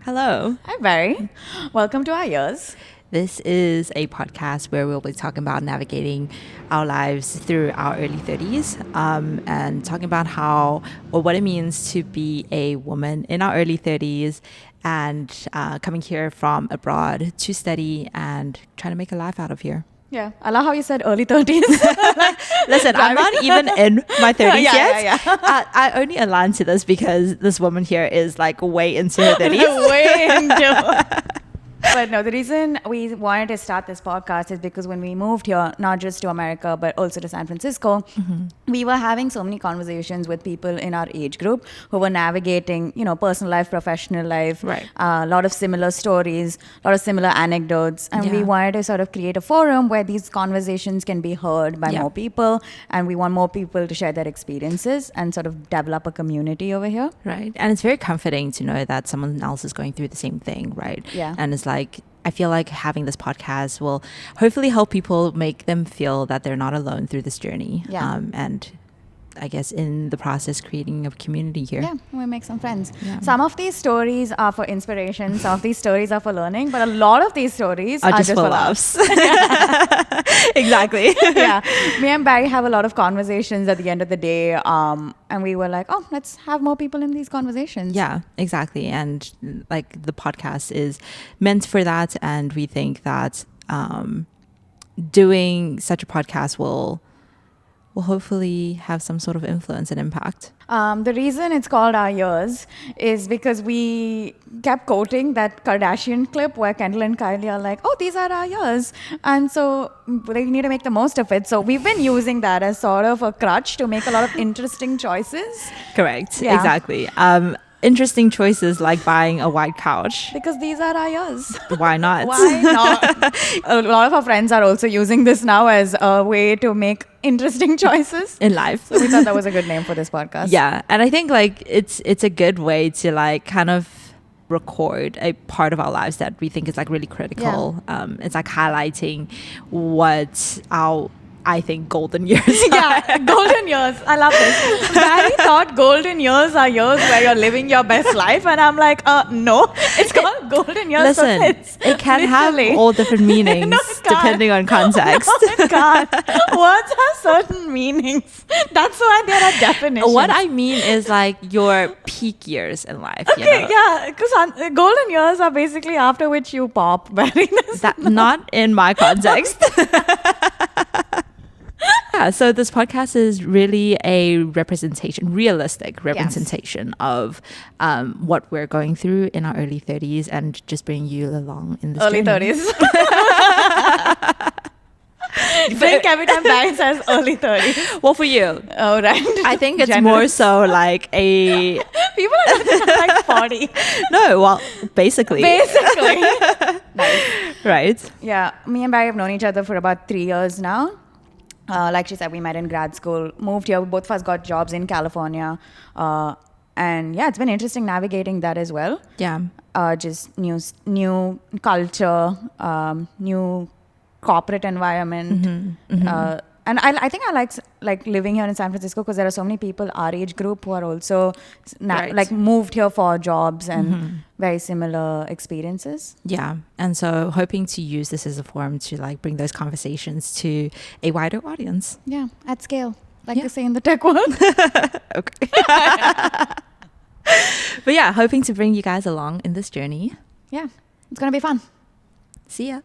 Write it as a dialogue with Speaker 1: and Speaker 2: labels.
Speaker 1: Hello.
Speaker 2: Hi, Barry. Welcome to our years.
Speaker 1: This is a podcast where we'll be talking about navigating our lives through our early 30s and talking about how or what it means to be a woman in our early 30s and coming here from abroad to study and trying to make a life out of here.
Speaker 2: Yeah, I love how you said early 30s.
Speaker 1: Listen, I'm not even in my 30s yet.
Speaker 2: Yeah.
Speaker 1: I only align to this because this woman here is like way into her 30s.
Speaker 2: Way into. But no, the reason we wanted to start this podcast is because when we moved here, not just to America, but also to San Francisco, we were having so many conversations with people in our age group who were navigating, personal life, professional life,
Speaker 1: Right.
Speaker 2: A lot of similar stories, a lot of similar anecdotes. And we
Speaker 1: Yeah.
Speaker 2: wanted to sort of create a forum where these conversations can be heard by
Speaker 1: Yeah.
Speaker 2: more people. And we want more people to share their experiences and sort of develop a community over here.
Speaker 1: Right. And it's very comforting to know that someone else is going through the same thing, right?
Speaker 2: Yeah.
Speaker 1: And it's like, I feel like having this podcast will hopefully help people make them feel that they're not alone through this journey.
Speaker 2: Yeah.
Speaker 1: And I guess in the process, creating a community here.
Speaker 2: Yeah, we make some friends.
Speaker 1: Yeah.
Speaker 2: Some of these stories are for inspiration, some of these stories are for learning, but a lot of these stories are just for laughs.
Speaker 1: Exactly.
Speaker 2: Yeah, me and Barry have a lot of conversations at the end of the day, and we were like, oh, let's have more people in these conversations.
Speaker 1: Yeah, exactly. And like the podcast is meant for that. And we think that doing such a podcast will hopefully have some sort of influence and impact.
Speaker 2: The reason it's called Our Years is because we kept quoting that Kardashian clip where Kendall and Kylie are like, oh, these are our years. And so they need to make the most of it. So we've been using that as sort of a crutch to make a lot of interesting choices.
Speaker 1: Correct.
Speaker 2: Yeah.
Speaker 1: Exactly. Interesting choices like buying a white couch.
Speaker 2: Because these are our years.
Speaker 1: Why not?
Speaker 2: Why not? A lot of our friends are also using this now as a way to make interesting choices.
Speaker 1: In life.
Speaker 2: So we thought that was a good name for this podcast.
Speaker 1: Yeah. And I think like it's a good way to like kind of record a part of our lives that we think is like really critical. It's like highlighting what our I think golden years are.
Speaker 2: Yeah, golden years. I love this. Barry thought golden years are years where you're living your best life. And I'm like, no, it's called golden years.
Speaker 1: Listen, it can have all different meanings
Speaker 2: No, it can't.
Speaker 1: depending on context.
Speaker 2: No, it can't. Words have certain meanings. That's why there are definitions.
Speaker 1: What I mean is like your peak years in life.
Speaker 2: Okay,
Speaker 1: you know?
Speaker 2: yeah, because golden years are basically after which you pop. Barry.
Speaker 1: That not in my context. Yeah, so this podcast is really a realistic representation of what we're going through in our early 30s and just bring you along in this
Speaker 2: Early
Speaker 1: journey.
Speaker 2: 30s. Think every time Barry says early 30s.
Speaker 1: Well, for you,
Speaker 2: Oh, right.
Speaker 1: I think it's
Speaker 2: Generous.
Speaker 1: more so like a...
Speaker 2: People are looking at like 40.
Speaker 1: No, well, basically.
Speaker 2: Basically. Nice.
Speaker 1: Right?
Speaker 2: Yeah, me and Barry have known each other for about 3 years now. Like she said, we met in grad school, moved here. Both of us got jobs in California. And yeah, it's been interesting navigating that as well.
Speaker 1: Yeah.
Speaker 2: Just new culture, new corporate environment. And I think I like living here in San Francisco because there are so many people our age group who are also
Speaker 1: Right.
Speaker 2: like moved here for jobs and very similar experiences.
Speaker 1: Yeah. And so hoping to use this as a forum to like bring those conversations to a wider audience.
Speaker 2: Yeah, at scale, like
Speaker 1: Yeah.
Speaker 2: they say in the tech world.
Speaker 1: Okay. But yeah, hoping to bring you guys along in this journey.
Speaker 2: Yeah, it's going to be fun.
Speaker 1: See ya.